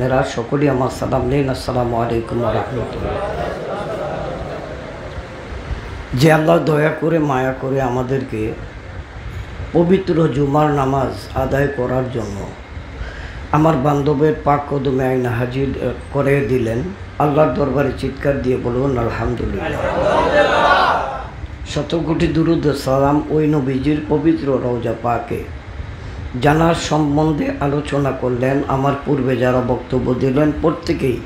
মেরা সকলেই আমার সালাম নেন। আসসালামু আলাইকুম ওয়া রাহমাতুল্লাহ। যে আল্লাহ দয়া করে মায়া করে আমাদেরকে পবিত্র জুমার নামাজ আদায় করার জন্য আমার বান্ধবের পাক কদমে আইনা হাজির করে দিলেন, আল্লাহর দরবারে চিৎকার দিয়ে বলুন আলহামদুলিল্লাহ। শত কোটি দুরূদ সালাম ওই নবীজির পবিত্র রওজা পাকে জানার সম্বন্ধে আলোচনা করলেন। আমার পূর্বে যারা বক্তব্য দিলেন প্রত্যেকেই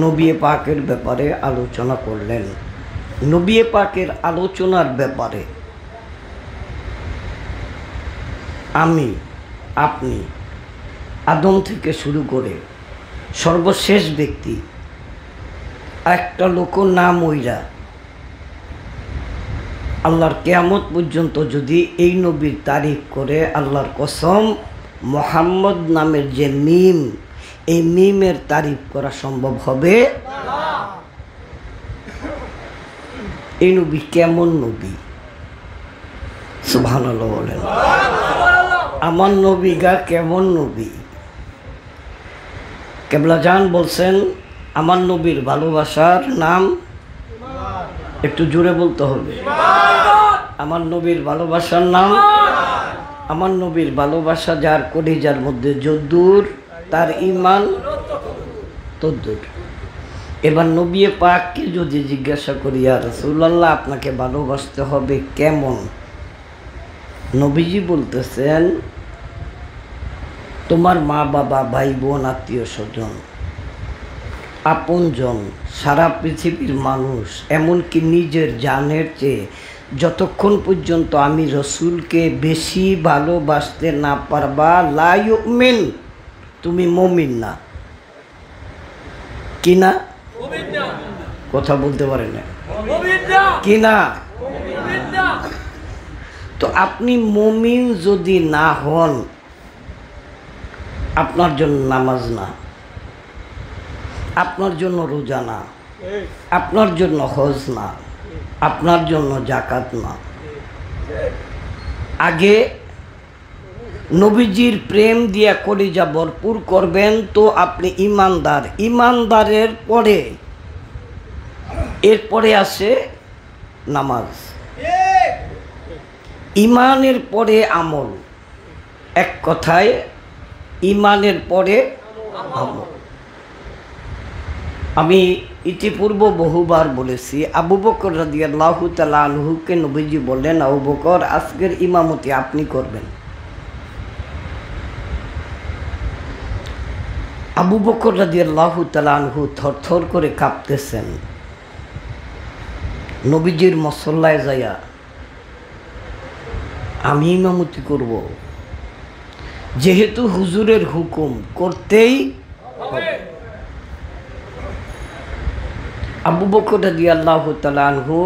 নবী পাকের ব্যাপারে আলোচনা করলেন। নবী পাকের আলোচনার ব্যাপারে আমি আপনি আদম থেকে শুরু করে সর্বশেষ ব্যক্তি একটা লোক নাম ওইরা আল্লাহর কিয়ামত পর্যন্ত যদি এই নবীর তারিফ করে, আল্লাহর কসম মোহাম্মদ নামের যে মিম, এই মিমের তারিফ করা সম্ভব হবে না। এই নবী কেমন নবী? সুবহানাল্লাহ বলেন। আমার নবীগা কেমন নবী? কেবলা জান বলছেন আমার নবীর ভালোবাসার নাম, একটু জোরে বলতে হবে, আমার নবীর ভালোবাসার নাম। আমার নবীর ভালোবাসা যার কলিজার মধ্যে যদ্দূর তার ঈমান তদ্দূর। এবার নবী পাককে যদি জিজ্ঞাসা করি ইয়া রাসূলুল্লাহ আপনাকে ভালোবাসতে হবে কেমন, নবীজি বলতেছেন তোমার মা বাবা ভাই বোন আত্মীয় স্বজন আপনজন সারা পৃথিবীর মানুষ এমনকি নিজের জানের চেয়ে যতক্ষণ পর্যন্ত আমি রসুলকে বেশি ভালোবাসতে না পারবা লা ইউমিন, তুমি মুমিন না। কি না? কথা বলতে পারে না কি না? তো আপনি মুমিন যদি না হন, আপনার জন্য নামাজ না, আপনার জন্য রোজা না, আপনার জন্য হজ না, আপনার জন্য যাকাত না। আগে নবীজির প্রেম দিয়া কলিজা ভরপুর করবেন তো আপনি ইমানদার। ইমানদারের পরে এরপরে আসে নামাজ, ইমানের পরে আমল। এক কথায় ইমানের পরে আমল। আমি ইতিপূর্ব বহুবার বলেছি, আবু বকর রাদিয়াল্লাহু তাআলা আনহুকে নবীজি বললেন আবু বকর আজকের ইমামতি আপনি করবেন। আবু বকর রাদিয়াল্লাহু তাআলা আনহু থরথর করে কাঁপতেছেন। নবীজির মুসল্লায় যাইয়া আমি ইমামতি করব, যেহেতু হুজুরের হুকুম করতেই হবে। আবু বকর রাদিয়াল্লাহু তাআলা আনহু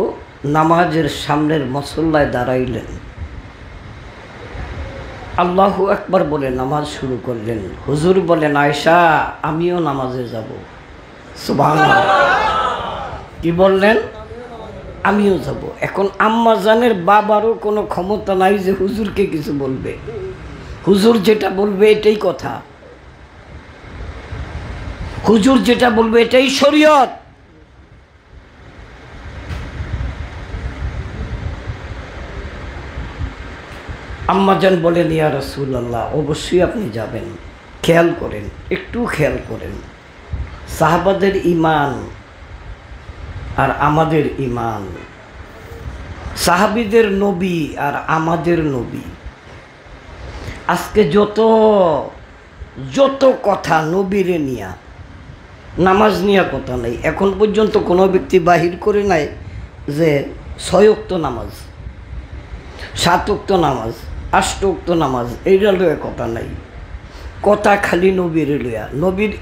নামাজের সামনের মুসল্লায় দাঁড়াইলেন, আল্লাহু আকবার বলে নামাজ শুরু করলেন। হুজুর বলেন আয়েশা আমিও নামাজে যাব। সুবহানাল্লাহ। কি বললেন? আমিও যাব। এখন আম্মা জানের বাবারও কোনো ক্ষমতা নাই যে হুজুরকে কিছু বলবে। হুজুর যেটা বলবে এটাই কথা, হুজুর যেটা বলবে এটাই শরীয়ত। আম্মাজান বলেন ইয়া রাসূলুল্লাহ অবশ্যই আপনি যাবেন। খেয়াল করেন, একটু খেয়াল করেন, সাহাবাদের ঈমান আর আমাদের ঈমান, সাহাবীদের নবী আর আমাদের নবী। আজকে যত কথা নবীরে নিয়া, নামাজ নিয়া কথা নাই। এখন পর্যন্ত কোনো ব্যক্তি বাহির করে নাই যে 6 ওয়াক্ত নামাজ, 7 ওয়াক্ত নামাজ, 8 ওয়াক্ত নামাজ, এইটা লইয়া কথা নাই। কথা খালি নবীর লইয়া। নবীর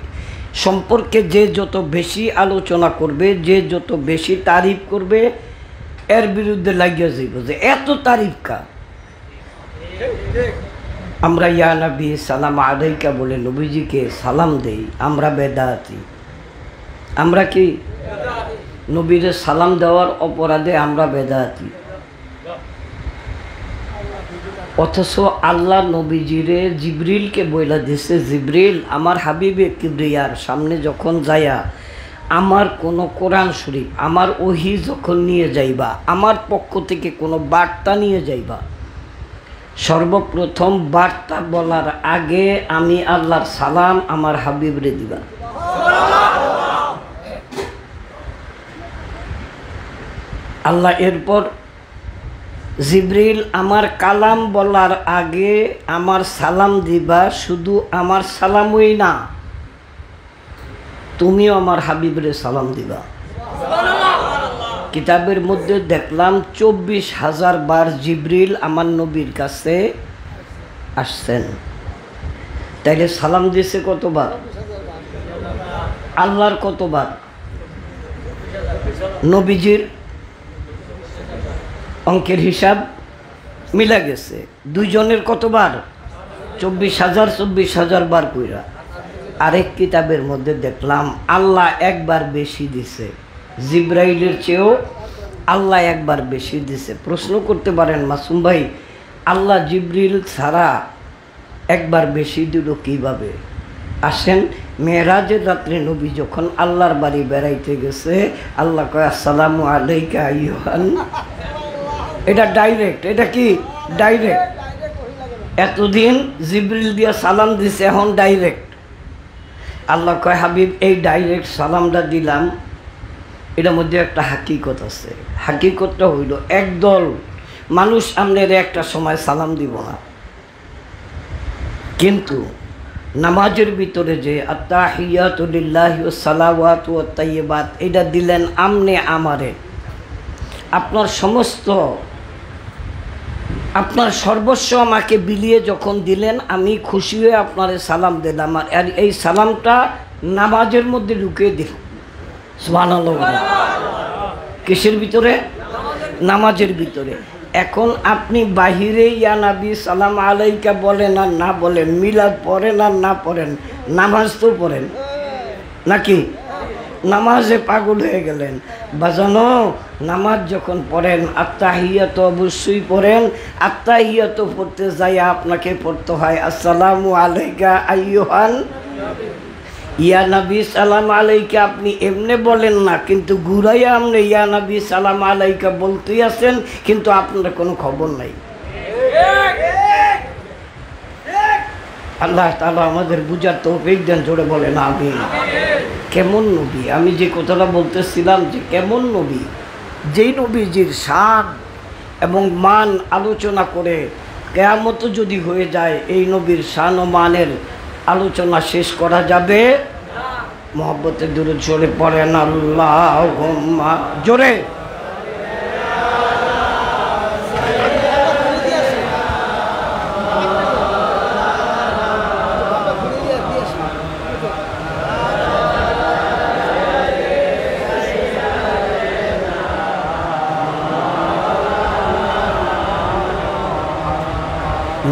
সম্পর্কে যে যত বেশি আলোচনা করবে, যে যত বেশি তারিফ করবে, এর বিরুদ্ধে লাগিয়া যাইব যে এত তারিফ কা। আমরা ইয়া নবী সালাম আলাইকা বলে নবীজিকে সালাম দেই, আমরা বেদাতি। আমরা কি নবীরে সালাম দেওয়ার অপরাধে আমরা বেদাতি। অথচ আল্লাহ নবীজিরে জিবরিলকে বইলা দিছে, জিবরিল আমার হাবিবে কিবরিয়ার সামনে যখন যাইয়া আমার কোনো কোরআন শরীফ আমার ওহি যখন নিয়ে যাইবা, আমার পক্ষ থেকে কোনো বার্তা নিয়ে যাইবা, সর্বপ্রথম বার্তা বলার আগে আমি আল্লাহর সালাম আমার হাবিবরে দিবা। আল্লাহ এরপর জিবরিল আমার কালাম বলার আগে আমার সালাম দিবা, শুধু আমার সালামই না, তুমিও আমার হাবিবরে সালাম দিবা। কিতাবের মধ্যে দেখলাম 24,000 বার জিবরিল আমার নবীর কাছে আসছেন। তাইলে সালাম দিয়েছে কতবার? আল্লাহর কতবার? নবীজির অঙ্কের হিসাব মিলা গেছে, দুইজনের কতবার? 24,000 বার কইরা। আরেক কিতাবের মধ্যে দেখলাম আল্লাহ একবার বেশি দিছে, জিব্রাইলের চেয়েও আল্লাহ একবার বেশি দিছে। প্রশ্ন করতে পারেন মাসুম ভাই, আল্লাহ জিব্রিল ছাড়া একবার বেশি দিল কিভাবে? আসেন, মেরাজের রাত্রে নবী যখন আল্লাহর বাড়ি বেড়াইতে গেছে, আল্লাহ কয় আসসালামু আলাইকা আইয়ুহান। এটা ডাইরেক্ট, এটা কি ডাইরেক্ট? এতদিন জিবরিল দিয়া সালাম দিছে, এখন ডাইরেক্ট। আল্লাহ কয় হাবিব এই ডাইরেক্ট সালামটা দিলাম, এটার মধ্যে একটা হাকিকত আছে। হাকিকতটা হইল একদল মানুষ আপনার একটা সময় সালাম দিব না, কিন্তু নামাজের ভিতরে যে আত্তাহিয়াতু লিল্লাহি ওয়াস সালাওয়াতু ওয়াত তাইয়্যিবাত এটা দিলেন আমনে আমারে, আপনার সমস্ত আপনার সর্বস্ব আমাকে বিলিয়ে যখন দিলেন, আমি খুশি হয়ে আপনারে সালাম দিলাম, আর এই সালামটা নামাজের মধ্যে ঢুকিয়ে দিলাম। সুবহানাল্লাহ। কিসের ভিতরে? নামাজের ভিতরে। এখন আপনি বাহিরে ইয়া নবী সালাম আলাইকা বলেন আর না বলেন, মিলাদ পড়েন আর না পড়েন, নামাজ তো পড়েন নাকি? নামাজে পাগল হয়ে গেলেন। বাজানো, নামাজ যখন পড়েন আত্তাহিয়াত অবশ্যই পড়েন। আত্তাহিয়াত পড়তে যাই আপনাকে পড়তে হয় আসসালামু আলাইকা আইয়ুহান ইয়া নবী সালাম আলাইকা। আপনি এমনি বলেন না, কিন্তু ঘুরাইয়া আপনি ইয়া নবী সালাম আলাইকা বলতেই আছেন, কিন্তু আপনার কোনো খবর নাই। আল্লাহ তাআলা আমাদের বুঝার তৌফিক দেন, জোরে বলেন আমিন। কেমন নবী? আমি যে কথাটা বলতেছিলাম যে কেমন নবী, যেই নবীজির শান এবং মান আলোচনা করে কিয়ামত যদি হয়ে যায়, এই নবীর শান ও মানের আলোচনা শেষ করা যাবে। মহব্বতের দরুদ জোরে পড়েন আল্লাহুম্মা, জোরে।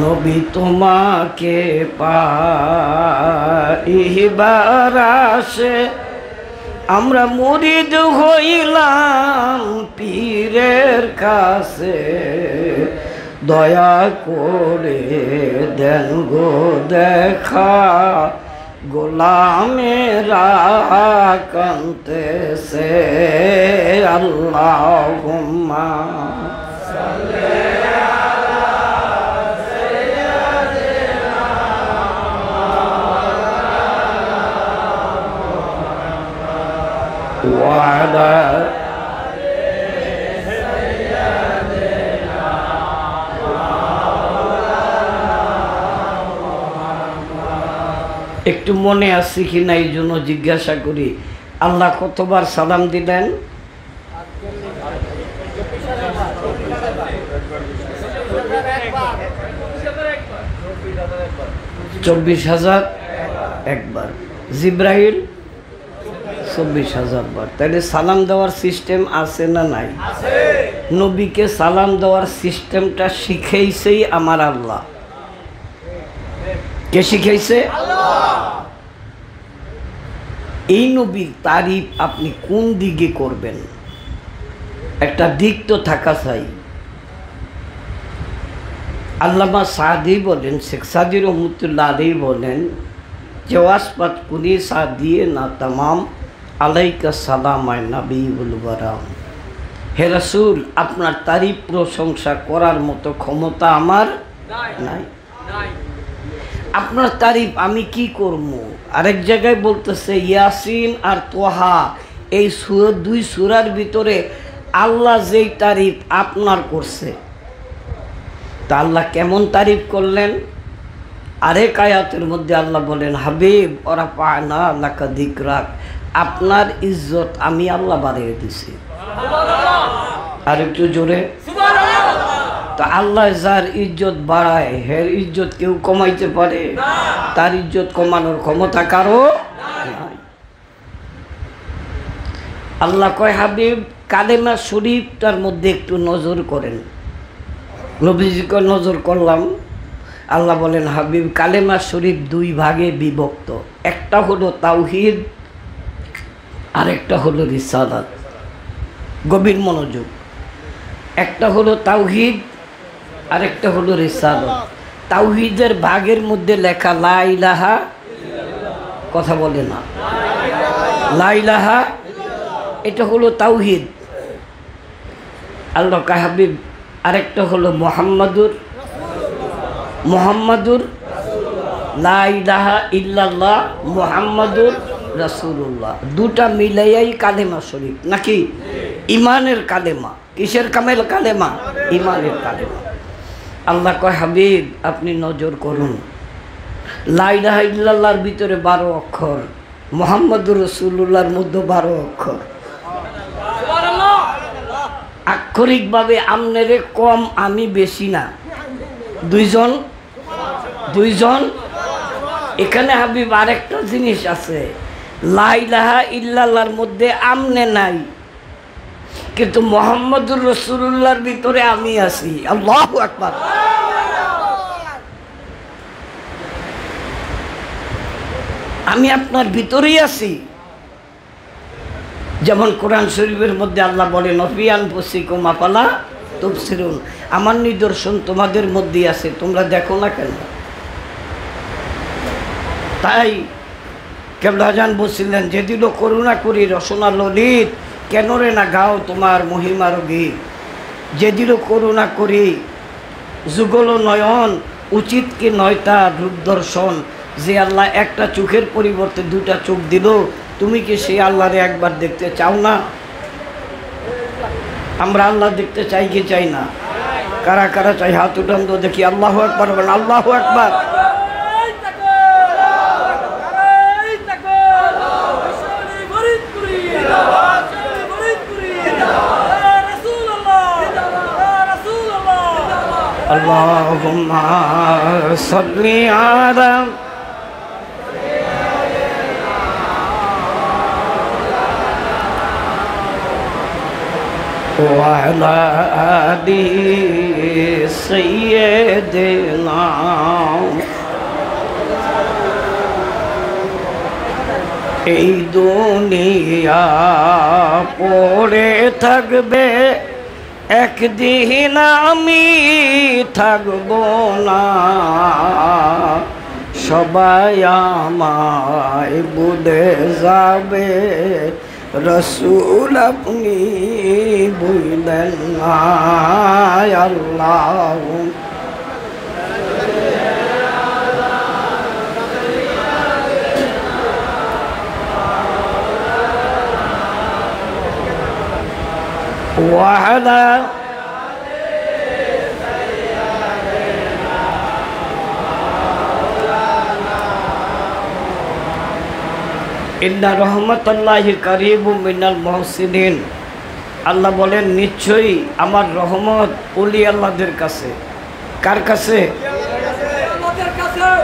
নবী তোমাকে পাইবার আশে আমরা মুরিদ হইলাম পীরের কাছে, দয়া করে দেন গো দেখা গোলামেরা কান্তেছে। আল্লাহুম্মা ওয়ালা একটু মনে আছে কি না এই জন্য জিজ্ঞাসা করি, আল্লাহ কতবার সালাম দিলেন? 24,000 একবার, জিব্রাইল 24,000 বার। তাহলে সালাম দেওয়ার সিস্টেম আছে না নাই? নবীকে সালাম দেওয়ার সিস্টেমটা শিখাইছেই আমার আল্লাহ। কে শিখাইছে? এই নবীর তারিফ আপনি কোন দিকে করবেন, একটা দিক তো থাকা চাই। আল্লামা সাদি বলেন, শেখ সাদি রহমতুল্লাহ আলাইহি বলেন, জওয়াসপাত কুনি সাদিয়ে না তামাম আলাইকা সালাম আয় নবীউল বারাম। হে রাসূল, আপনার তারিফ প্রশংসা করার মতো ক্ষমতা আমার নাই। আপনার তারিফ আমি কি করব? আরেক জায়গায় বলতেছে ইয়াসিন আর তোহা, এই দুই সূরার ভিতরে আল্লাহ যেই তারিফ আপনার করছে, তা আল্লাহ কেমন তারিফ করলেন? আরেক আয়াতের মধ্যে আল্লাহ বলেন, হাবিব ওরা পায় না লাকা যিকরাক, আপনার ইজ্জত আমি আল্লাহ বাড়িয়ে দিছি। আর একটু জোরে। তো আল্লাহ যার ইজ্জত বাড়ায়, হের ইজ্জত কেউ কমাইতে পারে? তার ইজ্জত কমানোর ক্ষমতা কারো নাই। আল্লাহ কয়, হাবিব কালেমা শরীফটার মধ্যে একটু নজর করেন। নবীজিকে নজর করলাম। আল্লাহ বলেন, হাবিব কালেমা শরীফ দুই ভাগে বিভক্ত, একটা হলো তাওহীদ, আরেকটা হলো রিসালাত। গভীর মনোযোগ। একটা হলো তাওহীদ, আরেকটা হলো রিসালাত। তাওহীদের ভাগের মধ্যে লেখা লা ইলাহা, কথা বলে না, লা ইলাহা, এটা হলো তাওহীদ। আল্লাহ কা হাবিব আরেকটা হলো মুহাম্মাদুর লা ইলাহা ইল্লাল্লাহ মুহাম্মাদুর রাসূলুল্লাহ। দুটা মিলাইয়াই কালেমা শরীফ, নাকি ইমানের কালেমা। কিসের কালেমা? ইমানের কালেমা। আল্লাহ কয়, হাবিব আপনি নজর করুন, লা ইলাহা ইল্লাল্লাহর ভিতরে 12 অক্ষর, মুহাম্মাদুর রাসূলুল্লাহর মধ্যে 12 অক্ষর। আক্ষরিকভাবে আমনেরে কম, আমি বেশি না, দুইজন। এখানে হাবিব আরেকটা জিনিস আছে, লা ইলাহা ইল্লাল্লাহর মধ্যে আমনে নাই, কিন্তু মুহাম্মাদুর রাসূলুল্লাহর ভিতরে আমি আছি। আল্লাহু আকবার। আমি আপনার ভিতরেই আছি। যেমন কোরআন শরীফের মধ্যে আল্লাহ বলেন, ফি আনফুসিকুম আফালা তুবসিরুন, আমার নিদর্শন তোমাদের মধ্যেই আছে, তোমরা দেখো না কেন? তাই কেবলাজান বলছিলেন, যেদিনও করুণা করি রসনা ললিত, কেন রে না গাও তোমার মহিমার গীত। যেদিনও করুণা করি যুগল নয়ন, উচিত কি নয় তার রূপ দর্শন। যে আল্লাহ একটা চোখের পরিবর্তে দুটা চোখ দিল, তুমি কি সেই আল্লাহরে একবার দেখতে চাও না? আমরা আল্লাহ দেখতে চাই কি চাই না? কারা কারা চাই? হাত উঠান তো দেখি। আল্লাহু আকবার বলেন, আল্লাহু আকবার। আল্লাহুম্মা সাল্লি আলা وعلى آل سيدنا। এই দুনিয়া পড়ে থাকবে, একদিন আমি থাকবো না। সবাই আমায় ভুলে যাবে, রসুল আপনি ভুলেন না। আল্লাহ ওয়ালা ইন্না রহমতুল্লাহি কারীবুম মিনাল মুহসিনিন। আল্লাহ বলেন, নিশ্চয়ই আমার রহমত ওলি আল্লাহদের কাছে। কার কাছে?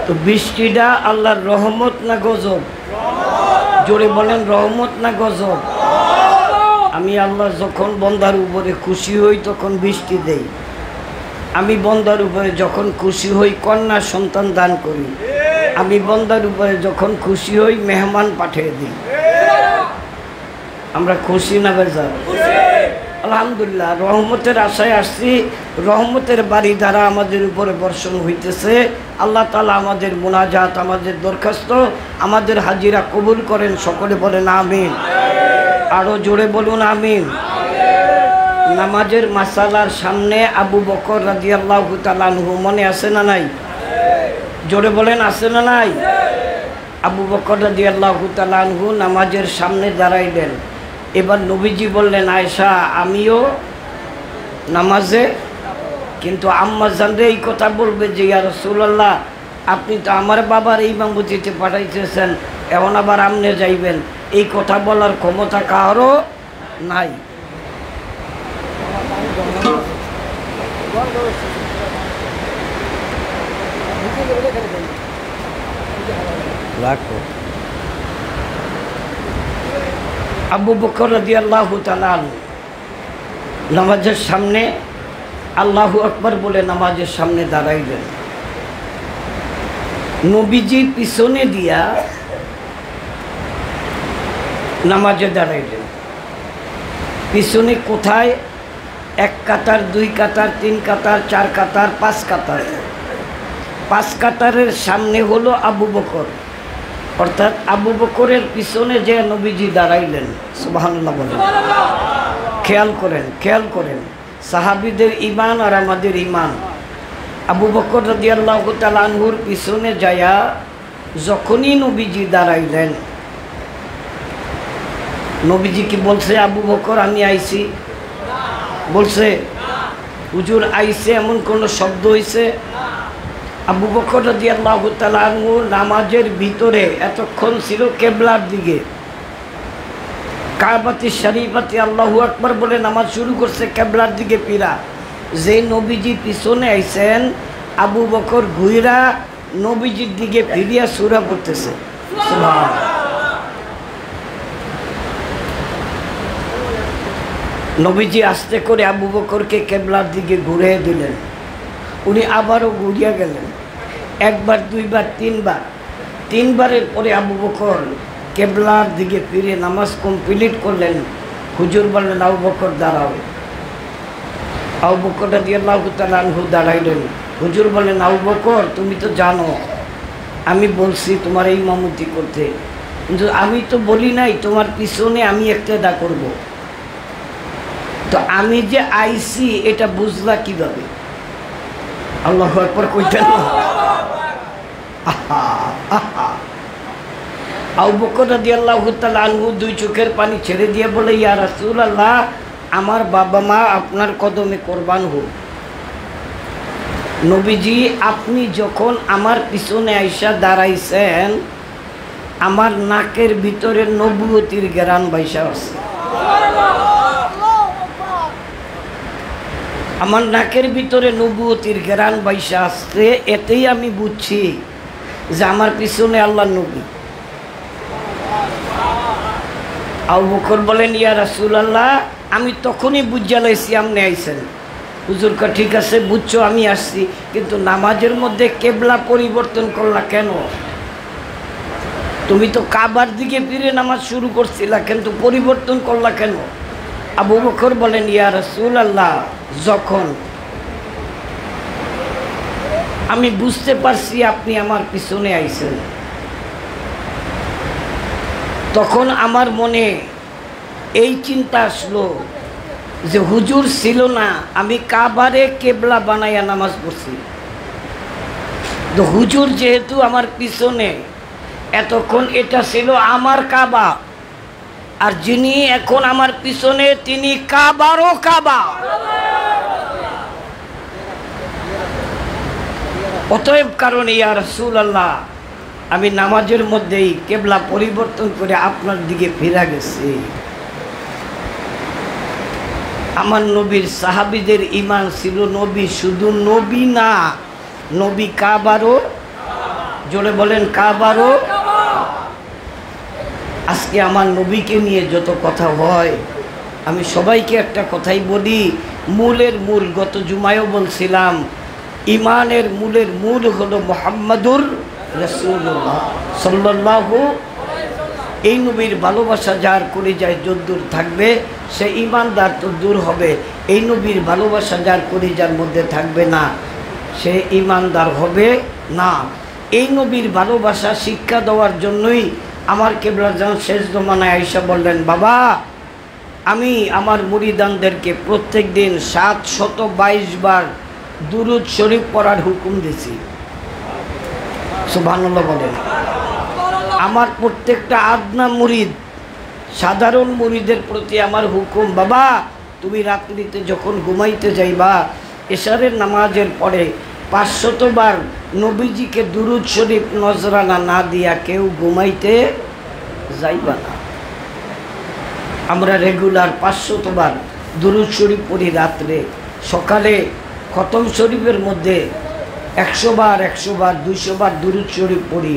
তো বৃষ্টিটা আল্লাহর রহমত না গজব? জোরে বলেন, রহমত না গজব? আমি আল্লাহ যখন বন্দার উপরে খুশি হই তখন বৃষ্টি দেই। আমি বন্দার উপরে যখন খুশি হই কন্যা সন্তান দান করি। আমি বন্দার উপরে যখন খুশি হই মেহমান পাঠিয়ে দিই। আমরা খুশি না বেজার? আলহামদুলিল্লাহ রহমতের আশায় আসছি। রহমতের বাড়ি দ্বারা আমাদের উপরে বর্ষণ হইতেছে। আল্লাহ তাআলা আমাদের মুনাজাত, আমাদের দরখাস্ত, আমাদের হাজিরা কবুল করেন। সকলে বলেন আমিন। আরো জোরে বলুন আমিন। নামাজের মাসালার সামনে আবু বকর রাদিয়াল্লাহু তাআলা আনহু, মনে আছে না নাই? জোরে বলেন আছে না নাই? আবু বকর রাদিয়াল্লাহু তাআলা আনহু নামাজের সামনে দাঁড়াইলেন। এবার নবীজি বললেন, আয়েশা আমিও নামাজে, কিন্তু আম্মা জানরে এই কথা বলবে যে ইয়া রাসূলুল্লাহ আপনি তো আমার বাবার ইমামতিতে পাঠাইতেছেন, এখন আবার আমনে যাইবেন, এই কথা বলার ক্ষমতা কারও নাই। আবু বকর রাদিয়াল্লাহু তাআলা নামাজের সামনে আল্লাহু আকবার বলে নামাজের সামনে দাঁড়াইলেন। নবীজি পিছনে দিয়া নামাজে দাঁড়াইলেন। পিছনে কোথায়? 1 কাতার, 2 কাতার, 3 কাতার, 4 কাতার, 5 কাতার। 5 কাতারের সামনে হলো আবু বকর, অর্থাৎ আবু বকরের পিছনে যে নবীজি দাঁড়াইলেন। সুবহানাল্লাহ বলেন। খেয়াল করেন, খেয়াল করেন সাহাবীদের ঈমান আর আমাদের ঈমান। আবু বকর রাদিয়াল্লাহু তাআলা আনহুর পিছনে যায়া যখনই নবীজি দাঁড়াইলেন, নবীজি কি বলছে আবু বকর আমি আইছি? বলছে? হুজুর আইছে এমন কোন শব্দ হইছে? আবু বকর রাদিয়াল্লাহু তাআলা আনহু নামাজের ভিতরে এতক্ষণ ছিল কিবলার দিকে, কাবাতি শরীফাতে আল্লাহু আকবার বলে নামাজ শুরু করছে কিবলার দিকে ফিরা। যে নবীজি পিছনে আইছেন, আবু বকর ঘুইরা নবীজির দিকে ফিরিয়া সূরা পড়তেছে। সুবহানাল্লাহ। নবীজি আস্তে করে আবু বকরকে কিবলার দিকে ঘুরে দিলেন। উনি আবারও ঘুরিয়া গেলেন, 1 বার 2 বার 3 বার। 3 বারের পরে আবু বকর কিবলার দিকে ফিরে নামাজ কমপ্লিট করলেন। হুজুর বললেন আবু বকর দাঁড়াও। আবু বকর রাদিয়াল্লাহু তাআলা আনহু দাঁড়াইলেন। হুজুর বললেন আবু বকর তুমি তো জানো আমি বলছি তোমার এই ইমামতি করতে, কিন্তু আমি তো বলি নাই তোমার পিছনে আমি ইক্তেদা করব। তো আমি যে আইছি এটা বুঝলা কিভাবে? আল্লাহু আকবার কইতেন না? আবু বকর রাদিয়াল্লাহু তাআলা আনহু 2 চোখের পানি ছেড়ে দিয়ে বলে, ইয়া রাসূলুল্লাহ আমার বাবা মা আপনার কদমে কুরবান হোক। নবীজি আপনি যখন আমার পিছনে আইসা দাঁড়াইছেন, আমার নাকের ভিতরে নবুয়তির ঘ্রাণ বাইসা আছে। আমার নাকের ভিতরে নবুয়তির ঘ্রাণ বাইসা আসছে, এতেই আমি বুঝছি যে আমার পিছনে আল্লাহর নবী। আবু বকর বলেন, ইয়া রাসূলুল্লাহ আমি তখনই বুঝা লাইছি আপনি আইছেন। হুজুর কা ঠিক আছে বুঝছো আমি আসছি, কিন্তু নামাজের মধ্যে কিবলা পরিবর্তন করলা কেন? তুমি তো কাবার দিকে ফিরে নামাজ শুরু করছিলা, কিন্তু পরিবর্তন করলা কেন? আবু বকর বলেন, ইয়া রাসূলুল্লাহ যখন আমি বুঝতে পারছি আপনি আমার পিছনে আইছেন, তখন আমার মনে এই চিন্তা আসলো যে হুজুর ছিল না, আমি কাবারে কিবলা বানাইয়া নামাজ পড়ছি। তো হুজুর যেহেতু আমার পিছনে, এতক্ষণ এটা ছিল আমার কাবা, আর যিনি এখন আমার পিছনে তিনি কাবারও কাবা। অতএব কারণে ইয়া রাসূলুল্লাহ আমি নামাজের মধ্যেই কিবলা পরিবর্তন করে আপনার দিকে ফিরে গেছি। আমার নবীর সাহাবীদের ঈমান ছিল, নবী শুধু নবী না, নবী কাবারও, জোরে বলেন কাবারও। আজকে আমার নবীকে নিয়ে যত কথা হয়, আমি সবাইকে একটা কথাই বলি, মূলের মূল, গত জুমায়ও বলছিলাম, ঈমানের মূলের মূল হলো মুহাম্মাদুর রাসূলুল্লাহ সাল্লাল্লাহু। এই নবীর ভালোবাসা যার কলিজায় যদ্দূর থাকবে সে ইমানদার তদ্দূর হবে। এই নবীর ভালোবাসা যার কলিজার মধ্যে থাকবে না সে ইমানদার হবে না। এই নবীর ভালোবাসা শিক্ষা দেওয়ার জন্যই আমার কিবলাজান শেষ জমানায় আয়েশা বললেন, বাবা আমি আমার মুরিদানদেরকে প্রত্যেক দিন 722 বার দুরুদ শরীফ পড়ার হুকুম দিছি। সুবহানাল্লাহ বলেন। আমার প্রত্যেকটা আদনা মুরিদ, সাধারণ মুরিদের প্রতি আমার হুকুম, বাবা তুমি রাত্রিতে যখন ঘুমাইতে যাইবা এশারের নামাজের পরে 500 বার নবীজিকে দুরুদ শরীফ নজরানা না দিয়া কেউ ঘুমাইতে যাইবা না। আমরা রেগুলার 500 বার দুরুদ শরীফ পড়ি রাত্রে। সকালে খতম শরীফের মধ্যে 100 বার 200 বার দুরুদ শরীফ পড়ি।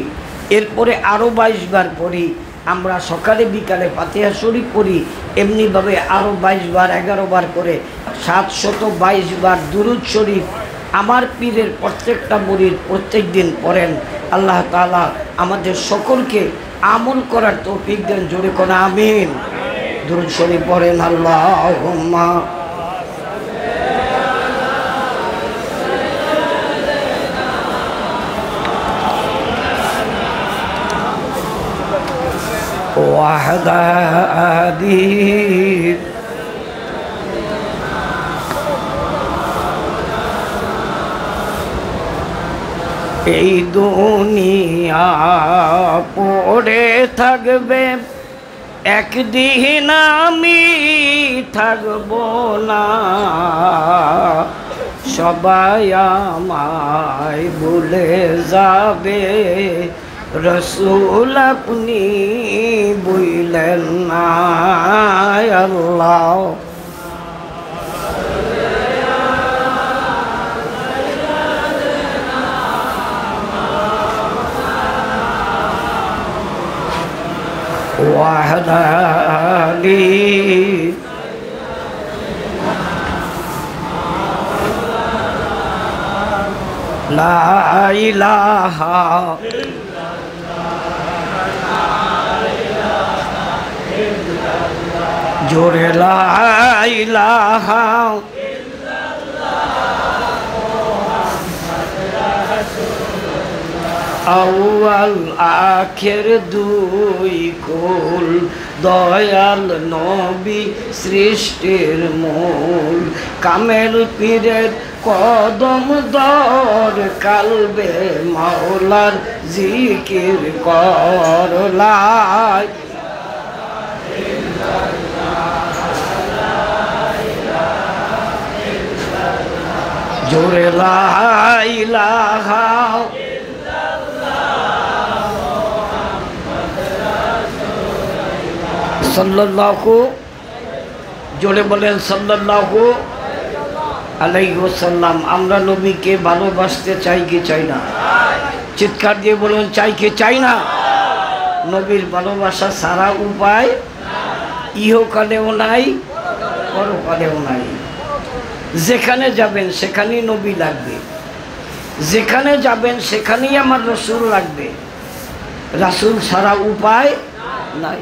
এরপরে আরও 22 বার পড়ি। আমরা সকালে বিকালে ফাতিহা শরীফ পড়ি। এমনিভাবে আরও 22 বার 11 বার করে 722 বার দুরুদ শরীফ আমার পীরের প্রত্যেকটা মুরিদ প্রত্যেক দিন পড়েন। আল্লাহ তাআলা আমাদের সকলকে আমল করার তৌফিক দেন। জোরে কোন আমিন। দুরুদ শরীফ পড়েন। আল্লাহুম্মা ওয়াহদাদি এই দুনিয়া পড়ে থাকবে, একদিন আমি থাকবো না। সবাই আমায় ভুলে যাবে, রসুল আপনি বুঝলেন না। আল্লাহ ওয়াহদানি লা ইলাহা জোরে লা ইলাহা আউয়াল আখের দুই কুল, দয়াল নবী সৃষ্টির মূল। কামেল পীরের কদম দর, কালবে মাওলার জিকির কর। লা জোরে লা ইলাহা সাল্লাল্লাহু, জোরে বলেন সাল্লাল্লাহু আলাইহি ওয়াসাল্লাম। আমরা নবীকে ভালোবাসতে চাই কি চাই না? চিৎকার দিয়ে বলুন, চাই কি চাই না? নবীর ভালোবাসা সারা উপায় ইহকালেও নাই পরকালেও নাই। যেখানে যাবেন সেখানেই নবী লাগবে, যেখানে যাবেন সেখানেই আমার রসুল লাগবে। রাসূল ছাড়া উপায় নাই।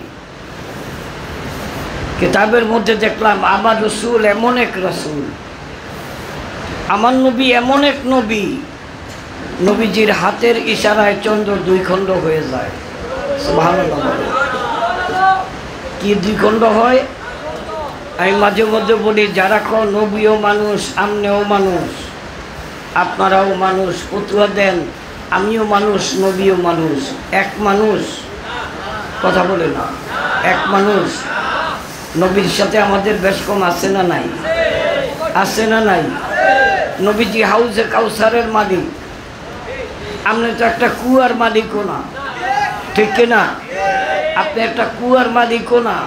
কিতাবের মধ্যে দেখলাম আমার রসুল এমন এক রসুল, আমার নবী এমন এক নবী, নবীজির হাতের ইশারায় চন্দ্র 2 খণ্ড হয়ে যায়। সুবহানাল্লাহ। কি 2 খণ্ড হয়? আমি মাঝে মধ্যে বলি, যারা কো নবীও মানুষ, আমনেও মানুষ, আপনারাও মানুষ, ফতুয়া দেন, আমিও মানুষ, নবীও মানুষ, এক মানুষ। কথা বলে না, এক মানুষ। নবীর সাথে আমাদের বেশ কম আছে না নাই? আছে না নাই? নবীজি হাউজে কাউসারের মালিক, আপনি তো একটা কুয়ার মালিকও না, ঠিক কিনা? আপনি একটা কুয়ার মালিকও না,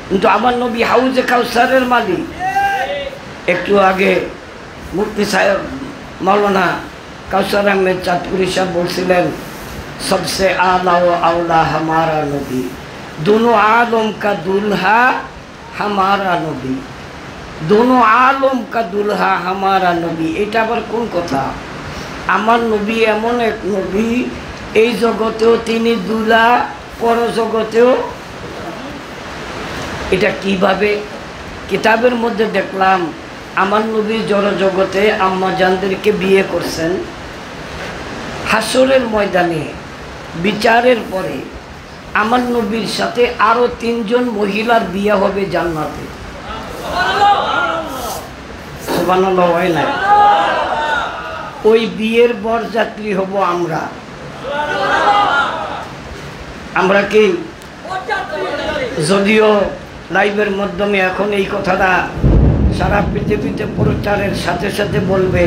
কিন্তু আমার নবী হাউজে কাউসারের মালিক। একটু আগে মুফতি সাহেব মৌলানা কাউসার আহমেদ চাঁদপুরি সাহেব বলছিলেন, সবসে আলা ও আওলা হামারা নবী, दोनों आलम का दुल्हा हमारा नबी, दोनों आलम का दुल्हा हमारा नबी। এটা আবার কোন কথা? আমার নবী এমন এক নবী, এই জগতেও তিনি দুলা, পরজগতেও। এটা কিভাবে? কিতাবের মধ্যে দেখলাম আমার নবী জড়জগতে আম্মা জানদেরকে বিয়ে করছেন, হাসরের ময়দানে বিচারের পরে আমার নবীর সাথে আরো 3 জন মহিলার বিয়ে হবে জান্নাতে। সুবহানাল্লাহ হয় না? ওই বিয়ের বরযাত্রী হব আমরা। আমরা কি? যদিও লাইভের মাধ্যমে এখন এই কথাটা সারা পৃথিবীতে প্রচারের সাথে সাথে বলবে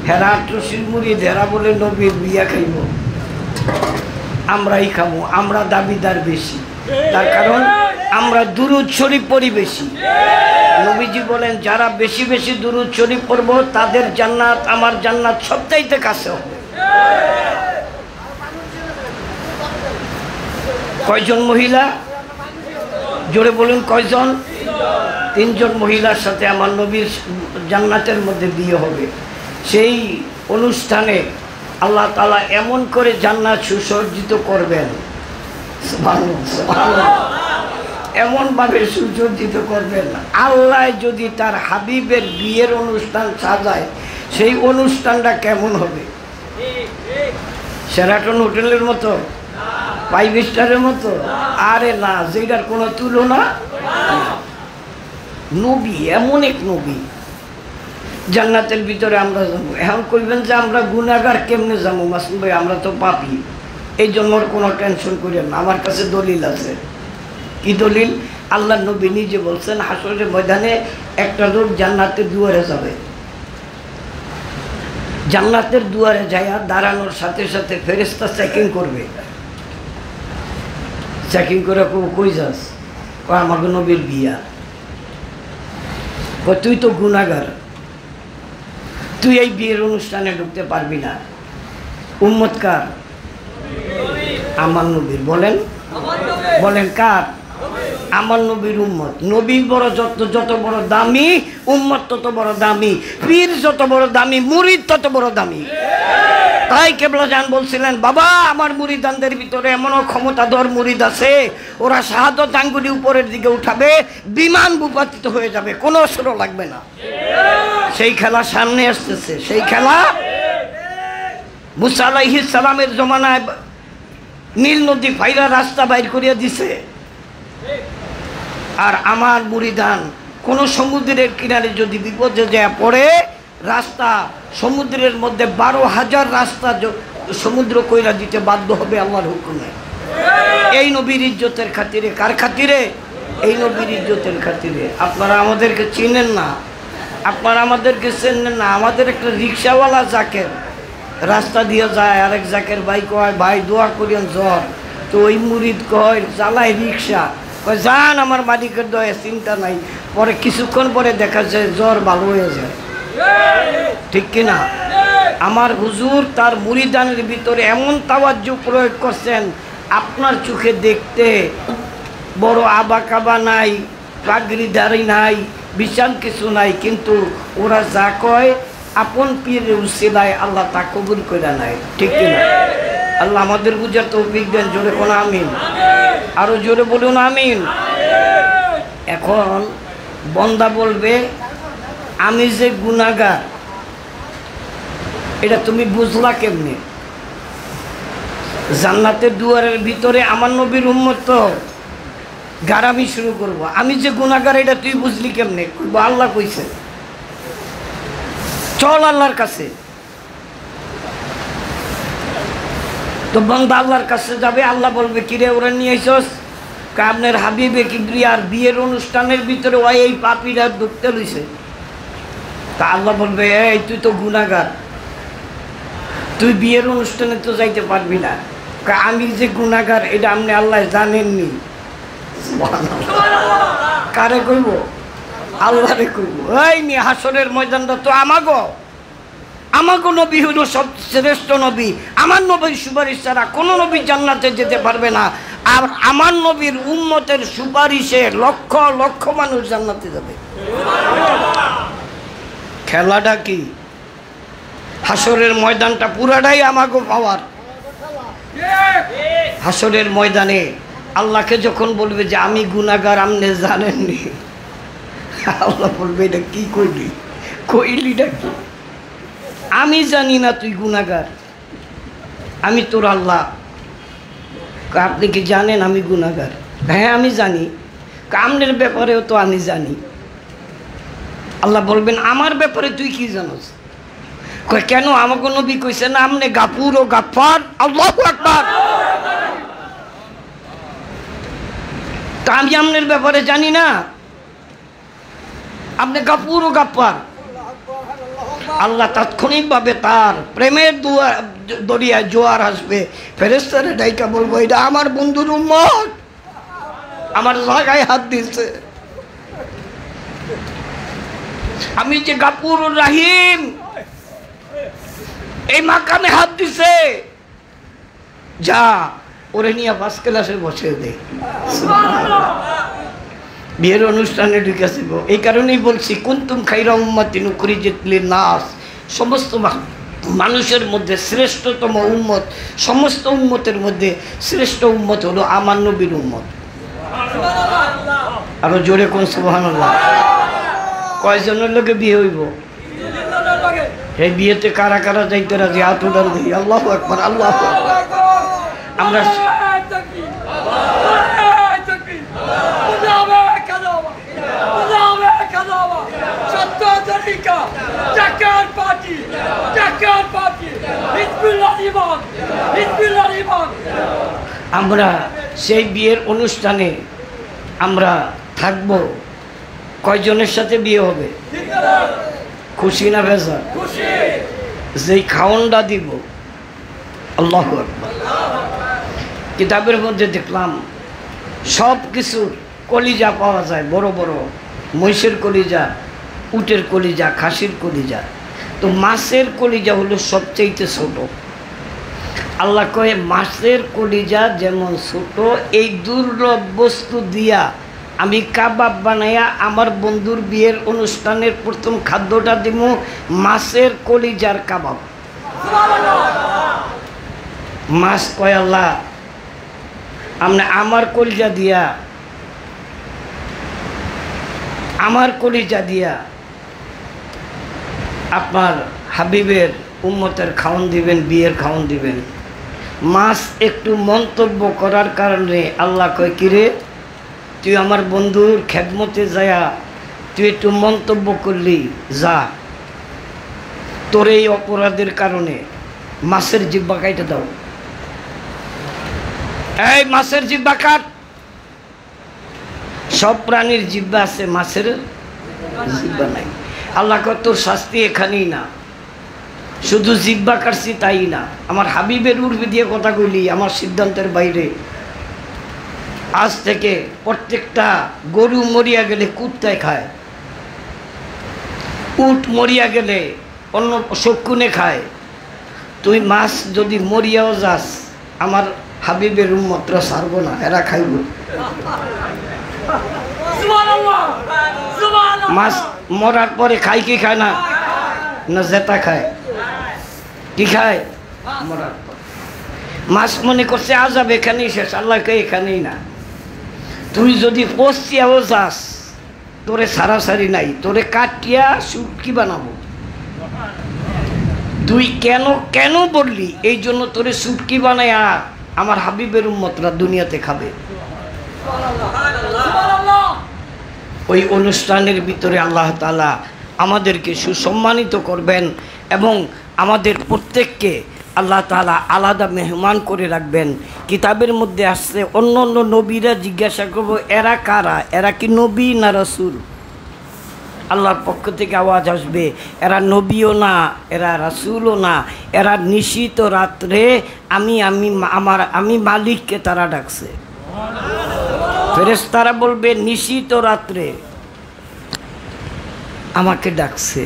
হেরা টসির মুড়িদ, হেরা বলে নবীর বিয়া খাইব, আমরাই খাবো। আমরা দাবিদার বেশি, তার কারণ আমরা দুরূদ শরীফ পড়ি বেশি। নবীজি বলেন যারা বেশি বেশি দুরূদ শরীফ পড়ব তাদের জান্নাত আমার জান্নাত সবচাইতে কাছে হবে। কয়জন মহিলা? জোরে বলুন কয়জন? 3 জন মহিলার সাথে আমার নবীর জান্নাতের মধ্যে বিয়ে হবে। সেই অনুষ্ঠানে আল্লাহ তাআলা এমন করে জান্নাত সুসজ্জিত করবেন, এমনভাবে সুসজ্জিত করবেন, আল্লাহ যদি তার হাবিবের বিয়ের অনুষ্ঠান সাজায় সেই অনুষ্ঠানটা কেমন হবে? শেরাটন হোটেলের মতো, 5 স্টারের মতো? আরে না, যেটার কোনো তুলনা। নবী এমন এক নবী, জান্নাতের ভিতরে আমরা যাবো। এখন কইবেন যে আমরা গুনাহগার, কেমনে যাবো মাসুম ভাই? আমরা তো পাপী, এই জন্য কোনো টেনশন করেন না। আমার কাছে দলিল আছে। কি দলিল? আল্লাহ নবী নিজে বলছেন হাসরের ময়দানে একটা লোক জান্নাতের দুয়ারে যাবে, জান্নাতের দুয়ারে যাইয়া দাঁড়ানোর সাথে সাথে ফেরেশতা চেকিং করবে। চেকিং করে কই যাস? আমাকে নবীর বিয়া। তুই তো গুনাহগার, তুই এই বিয়ের অনুষ্ঠানে ঢুকতে পারবি না। উম্মত কার? আমার নবীর। বলেন বলেন কার? আমার নবীর উম্মত। নবী বড় যত বড় দামি, উম্মত তত বড় দামি। পীর যত বড় দামি, মুরিদ তত বড় দামি। তাই কেবলা জান বলছিলেন, বাবা আমার মুরিদানদের ভিতরে এমনও ক্ষমতাধর মুরিদ আছে, ওরা শাহাদত আঙ্গুলি উপরের দিকে উঠাবে, বিমান ভূপাতিত হয়ে যাবে, কোনো অস্ত্র লাগবে না। সেই খেলা সামনে আসতেছে। সেই খেলা মুসা আলাইহিস সালামের জমানায় নীল নদী ফাইরা রাস্তা বাইর করিয়া দিছে। আর আমার মুরিদান কোন সমুদ্রের কিনারে যদি বিপদে যায় পড়ে, রাস্তা সমুদ্রের মধ্যে 12,000 রাস্তা সমুদ্র কইরা দিতে বাধ্য হবে আল্লাহর হুকুমে। এই নবীর ইজ্জতের খাতিরে। কার খাতিরে? এই নবীর ইজ্জতের খাতিরে। আপনারা আমাদেরকে চিনেন না, আপনারা আমাদেরকে চেনেন না। আমাদের একটা রিক্সাওয়ালা জাকের রাস্তা দিয়ে যায়, আরেক জাকের ভাই কয় ভাই দোয়া করিয়েন জ্বর। তো ওই মুরিদ কয় চালায় রিক্সা, কয় যান আমার মালিকের দয়া, চিন্তা নাই। পরে কিছুক্ষণ পরে দেখা যায় জ্বর ভালো হয়ে যায়। ঠিক কিনা? আমার হুজুর তার মুরিদানের ভিতরে এমন তাওয়াজ্জু প্রয়োগ করছেন, আপনার চোখে দেখতে বড় আবা কাবা নাই, পাগড়ি দাড়ি নাই, বিশাল কিছু নাই, কিন্তু ওরা যা কয় আপন পীরের উসিলায় আল্লাহ তা কবুল করে নাই। ঠিক কিনা? আল্লাহ আমাদের বুঝার তৌফিক দেন। জোরে কোন আমিন, আরো জোরে বলুন আমিন। এখন বন্দা বলবে আমি যে গুনাহগার, এটা তুমি বুঝলা কেমনে? জান্নাতের দুয়ারের ভিতরে আমার নবীর উম্মত তো গারামি শুরু করবো, আমি যে গুনাহগার এটা তুই বুঝলি কেমনে? আল্লাহ কইছে চল আল্লাহর কাছে। তো বান্দা আল্লাহর কাছে যাবে, আল্লাহ বলবে কিরে ওরা নিয়ে আইছস? আপনার হাবিবে কিবরিয়ার বিয়ের অনুষ্ঠানের ভিতরে ওই এই পাপীরা ঢুকতে লইছে। তা আল্লাহ বলবে এই তুই তো গুনাহগার, তুই বিয়ের অনুষ্ঠানে তো যাইতে পারবি না। আমি যে গুনাহগার এটা আপনি আল্লাহ জানেননি। কারে কইব? আল্লাহরে কইব। এই নি হাসরের ময়দানটা তো আমাগো নবী হইল সব শ্রেষ্ঠ নবী। আমার নবীর সুপারিশ ছাড়া কোনো নবী জান্নাতে যেতে পারবে না। আর আমার নবীর উম্মতের সুপারিশে লক্ষ লক্ষ মানুষ জান্নাতে যাবে। খেলাটা কি? হাসরের ময়দানটা পুরাটাই আমাগো পাওয়ার। হাসরের ময়দানে আল্লাহকে যখন বলবে যে আমি গুনাহগার, আপনি জানেননি, আল্লাহ বলবে এটা কি কইলি, কইলিটা কি? আমি জানি না তুই গুনাহগার, আমি তোর আল্লাহ। আপনি কি জানেন আমি গুনাহগার? হ্যাঁ আমি জানি। কামনের ব্যাপারেও তো আমি জানি। আল্লাহ বলবেন আমার ব্যাপারে তুই কি জানোস? কয় কেন? আমাকে নবী কইছে না আমনে গাফুর ও গাফফার। আল্লাহু আকবার। তা আমি আমনের ব্যাপারে জানি না? আপনি গাফুর ও গাফফার। আল্লাহ তাৎক্ষণিকভাবে তার প্রেমের দরিয়া জোয়ার আসবে, ফেরেশতারা ডাইকা বলবো এটা আমার বন্ধুর উম্মত, আমার জায়গায় হাত দিয়েছে। আমি যে গাফুর রাহিম, এই মাকামে হাত দিছে, যা ওরে নিয়ে ফার্স্ট ক্লাসে বসে দে। বিয়ের অনুষ্ঠানে ঢুকেছে গো। এই কারণেই বলছি কুনতুম খাইরা উম্মাতিন উখরিজাত লিন-নাস, সমস্ত মানুষের মধ্যে শ্রেষ্ঠতম উম্মত, সমস্ত উম্মতের মধ্যে শ্রেষ্ঠ উম্মত হলো আমার নবীর উম্মত। আরো জোরে কোন সুবহানাল্লাহ। কয়জনের লোকে বিয়ে হইব? এই বিয়েতে কারা কারা যাইতে রাজি? হাত উঠান দিই। আল্লাহু আকবার, আল্লাহু আকবার। আমরা আমরা সেই বিয়ের অনুষ্ঠানে আমরা থাকব। কয়জনের সাথে বিয়ে হবে? খুশি না বেজার? যেই খাওয়ানটা দিব, আল্লাহু আকবার। কিতাবের মধ্যে দেখলাম সব কিছুর কলিজা পাওয়া যায়, বড় বড় মহিষের কলিজা, উটের কলিজা, খাসির কলিজা। তো মাছের কলিজা হলো সবচেয়ে ছোট। আল্লাহ কয়ে মাছের কলিজা যেমন ছোট, এই দুর্লভ বস্তু দিয়া আমি কাবাব বানাইয়া আমার বন্ধুর বিয়ের অনুষ্ঠানের প্রথম খাদ্যটা দিব মাছের কলিজার কাবাব। মাছ কয় আল্লাহ আপনি আমার কলিজা দিয়া আপনার হাবিবের উম্মতের খাওয়ান দিবেন, বিয়ের খাওয়ান দিবেন। মাছ একটু মন্তব্য করার কারণে আল্লাহ কয় কিরে তুই আমার বন্ধুর খেদমতে যায়া তুই একটু মন্তব্য করলি, যা তোর এই অপরাধের কারণে মাছের জিহ্বা কাইটে দাও। এই মাছের জিহ্বা কাট। সব প্রাণীর জিহ্বা আছে, মাছের জিহ্বা নাই। আল্লাহ কয় তোর শাস্তি এখানেই না, শুধু জিহ্বা কাটছি তাই না, আমার হাবিবের উর্বে দিয়ে কথা কইলি আমার সিদ্ধান্তের বাইরে। আজ থেকে প্রত্যেকটা গরু মরিয়া গেলে কুত্তায় খায়, উট মরিয়া গেলে অন্য শকুনে খায়। তুই মাছ যদি মরিয়াও যাস আমার হাবিবের উম্মতরা ছাড়ব না, এরা খাইব। মাছ মরার পরে খায় কি খায় না? না জেতা খায়? কি খায়? মরার পর মাছ মনে করছে আজাব এখানেই শেষ, আল্লাহকে এখানেই না। তুই যদি পচিয়াও যাস তোরে সারাসারি নাই, তোরে কাটিয়া শুটকি বানাবো। তুই কেন কেন বললি এই জন্য তোরে শুটকি বানায়া আমার হাবিবের উম্মতরা দুনিয়াতে খাবে। ওই অনুষ্ঠানের ভিতরে আল্লাহ তাআলা আমাদেরকে সুসম্মানিত করবেন এবং আমাদের প্রত্যেককে আল্লাহ তাআলা আলাদা মেহমান করে রাখবেন। কিতাবের মধ্যে আসছে অন্য অন্য নবীরা জিজ্ঞাসা করবো এরা কারা, এরা কি নবী না রাসূল? আল্লাহর পক্ষ থেকে আওয়াজ আসবে এরা নবীও না, এরা রাসূলও না, এরা নিশিত রাত্রে আমি মালিককে তারা ডাকছে। ফেরেশতারা বলবে নিশিত রাত্রে আমাকে ডাকছে।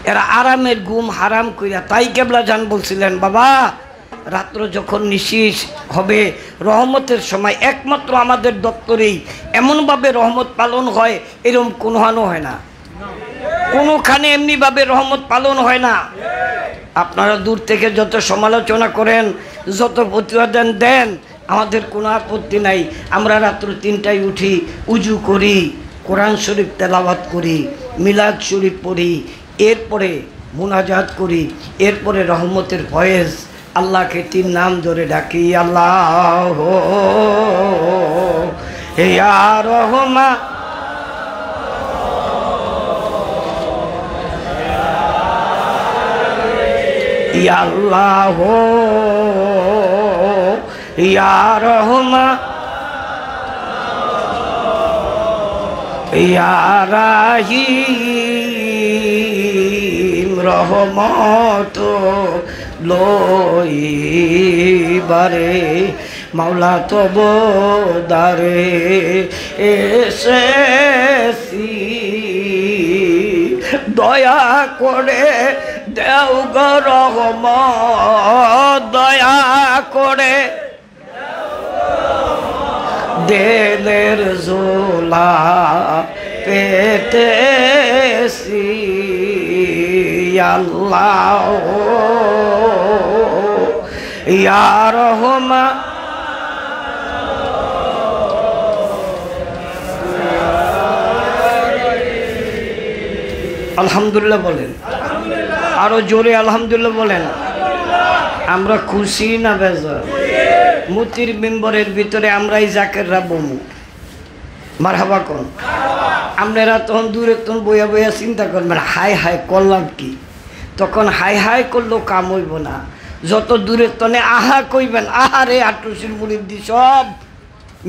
এরা আরামের ঘুম হারাম কইরা, তাই কেবলা জান বলছিলেন বাবা রাত্র যখন নিশিস হবে রহমতের সময় একমাত্র আমাদের দপ্তরেই এমনভাবে রহমত পালন হয়, এরকম কোনোখানো হয় না, কোনোখানে এমনিভাবে রহমত পালন হয় না। আপনারা দূর থেকে যত সমালোচনা করেন, যত প্রতিবেদন দেন, আমাদের কোনো আপত্তি নাই। আমরা রাত্র 3টায় উঠি, উজু করি, কোরআন শরীফ তেলাওয়াত করি, মিলাদ শরীফ পড়ি, এরপরে মুনাজাত করি, এরপরে রহমতের ফয়েজ আল্লাহকে 3 নাম ধরে ডাকি। আল্লাহ ইয়া রহমান, ইয়া আল্লাহ ইয়া রহমান, ইয়া রাহিম, রহমত লইবারে মাওলা তব দারে এসেছি, দয়া করে দেও গো রহমত, দয়া করে দিলের জোলা পেতেছি। আল্লাহ ইয়া রহমান, আলহামদুলিল্লাহ বলেন, আরো জোরে আলহামদুলিল্লাহ বলেন। আমরা খুশি না বেজার? মুতির মেম্বরের ভিতরে আমরাই জাকেররা বমু, মারহাবা কোন। আপনারা তখন দূরে তখন বইয়া বইয়া চিন্তা করবেন হাই হাই করলাম কি, তখন হাই হাই করলেও কাম হইব না। যত দূরের তনে আহা কইবেন, আহারে আটুসির মুড়ির দি সব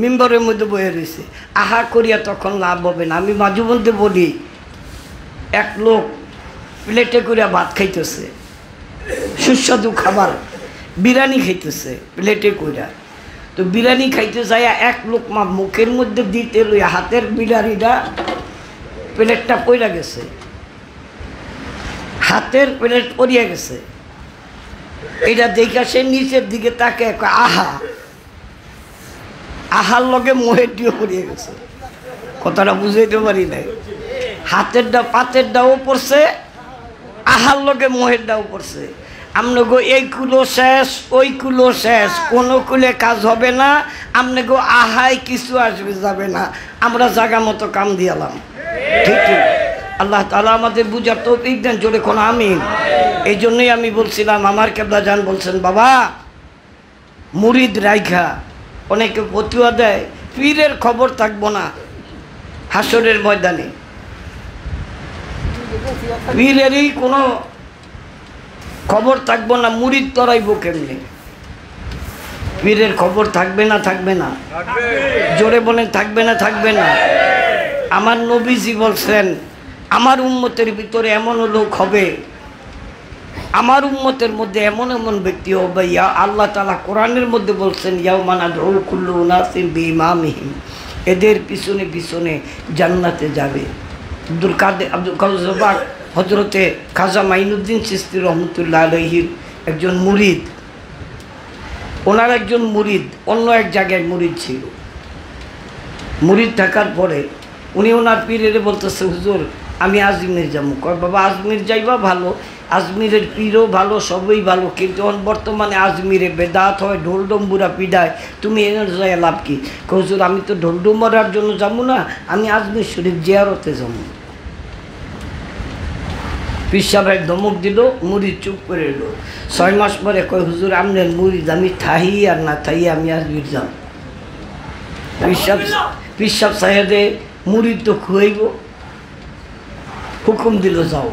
মেম্বরের মধ্যে বয়ে রয়েছে, আহা করিয়া তখন লাভ হবে না। আমি মাঝে মধ্যে বলি, এক লোক প্লেটে করিয়া ভাত খাইতেছে, সুস্বাদু খাবার বিরিয়ানি খাইতেছে প্লেটে কইরা। তো বিরিয়ানি খাইতে যাইয়া এক লোক মা মুখের মধ্যে দিতে লইয়া হাতের বিরিয়ানিটা প্লেটটা পইরা গেছে, হাতের প্লেট পড়িয়া গেছে। এটা দেখা সে নিচের দিকে তাকে আহা, আহার লগে মোহেরটিও পড়িয়া গেছে। কথাটা বুঝাইতে পারি নাই। হাতেরটা পাতেরটাও পড়ছে, আহার লগে মোহেরটাও পড়ছে। আমনে গো এই কুলো শেষ, ওই কুলো শেষ, কোনো কুলে কাজ হবে না। আমনে গো আহাই কিছু আসবে যাবে না, আমরা জায়গা মতো কাম দিয়ালাম। ঠিক ঠিক। আল্লাহ তাআলা আমাদের বুঝার তৌফিক দেন, জোরে কোন আমিন। এই জন্যই আমি বলছিলাম, আমার কেবলা জান বলছেন, বাবা মুরিদ রাইখা অনেকে ফতুয়া দেয় পীরের খবর থাকবো না হাসরের ময়দানে, পীরেরই কোনো খবর থাকবো না, মুরিদ তরাইব কেমনে? পীরের খবর থাকবে না? থাকবে না? জোরে বলেন থাকবে না? থাকবে না? আমার নবীজি বলছেন, আমার উম্মতের ভিতরে এমন লোক হবে, আমার উম্মতের মধ্যে এমন এমন ব্যক্তি হবে, ইয়া আল্লাহ তাআলা কোরআনের মধ্যে বলছেন, ইয়াউমা নাদউ কুল্লু উনাসিন বিইমামিহিম, এদের পিছনে পিছনে জান্নাতে যাবে। আব্দুল কাদের হজরতে খাজা মাইনুদ্দিন চিশতি রহমতুল্লাহ আলাইহির একজন মুরিদ, ওনার একজন মুরিদ অন্য এক জায়গায় মুরিদ ছিল। মুরিদ থাকার পরে উনি ওনার পীরের বলতেছে, হুজুর আমি আজমির যাবো। কয় বাবা আজমির যাইবা ভালো, আজমিরের পীরও ভালো, সবই ভালো, কিন্তু বর্তমানে আজমিরে বেদাত হয়, ঢোল ডম্বুরা পিডায়, তুমি এনে যাই লাভ কি? কয় হুজুর আমি তো ঢোল ডম্বরার জন্য যাবো না, আমি আজমির শরীফ জিয়ারতে যাবো। পীর সাহেব ধমক দিল, মুরিদ চুপ করে এলো। 6 মাস পরে কয় হুজুর আমনের মুরিদ আমি থাই আর না থাই আমি আজমির যাব। পীর সাহেবে মুরিদ তো খুয়াইব, হুকুম দিল যাও।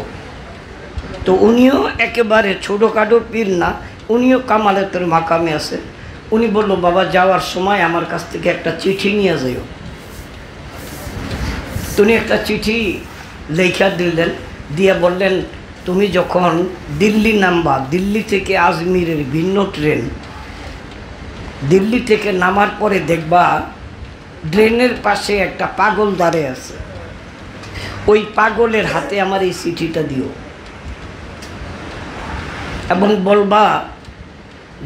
তো উনিও একেবারে ছোটোখাটো পীর না, উনিও কামালেতের মাকামে আছে। উনি বলল, বাবা যাওয়ার সময় আমার কাছ থেকে একটা চিঠি নিয়ে যাইও। তুমি একটা চিঠি লেখা দিলেন, দিয়ে বললেন, তুমি যখন দিল্লি নামবা, দিল্লি থেকে আজমিরের ভিন্ন ট্রেন, দিল্লি থেকে নামার পরে দেখবা ট্রেনের পাশে একটা পাগল দাঁড়িয়ে আছে, ওই পাগলের হাতে আমার এই চিঠিটা দিও এবং বলবা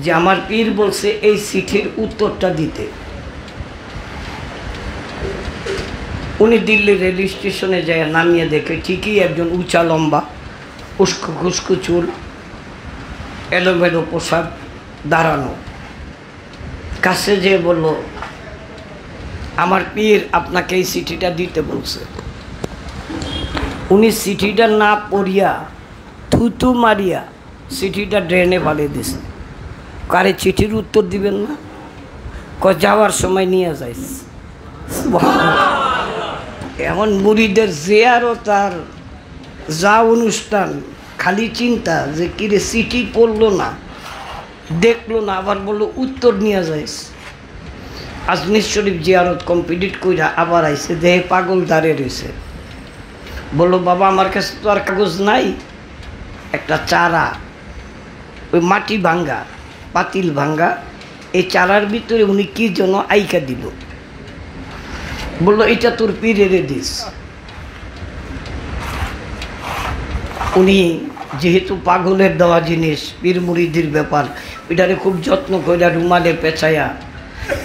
যে আমার পীর বলছে এই চিঠির উত্তরটা দিতে। উনি দিল্লি রেল স্টেশনে যায়, নামিয়ে দেখে ঠিকই একজন উঁচা লম্বা উস্কো খুস্কো চুল, এলোমেলো পোশাক, দাঁড়ানো। কাছে যে বলল, আমার পীর আপনাকে এই চিঠিটা দিতে বলছে। উনি চিঠিটা না পড়িয়া থুতু মারিয়া চিঠিটা ড্রেনে ফালিয়ে দিছে। কারে চিঠির উত্তর দিবেন না, যাওয়ার সময় নিয়ে যাইস। এখন মুরিদের জিয়ারত আর যা অনুষ্ঠান, খালি চিন্তা যে কিরে চিঠি পড়লো না, দেখলো না, আবার বললো উত্তর নিয়ে যাইস। আজমির শরীফ জিয়ারত কমপ্লিট কইরা আবার আইসে, দেহে পাগল দাঁড়িয়ে রয়েছে। বললো বাবা আমার কাছে তো আর কাগজ নাই, একটা চারা, ওই মাটি ভাঙ্গা, পাতিল ভাঙ্গা, এই চারার ভিতরে উনি কি জন্য আইকা দিল। বললো এটা তোর পীরেরে দিস। উনি যেহেতু পাগলের দেওয়া জিনিস, পীর মুরিদির ব্যাপার, এটারে খুব যত্ন করে রুমালে পেঁচাইয়া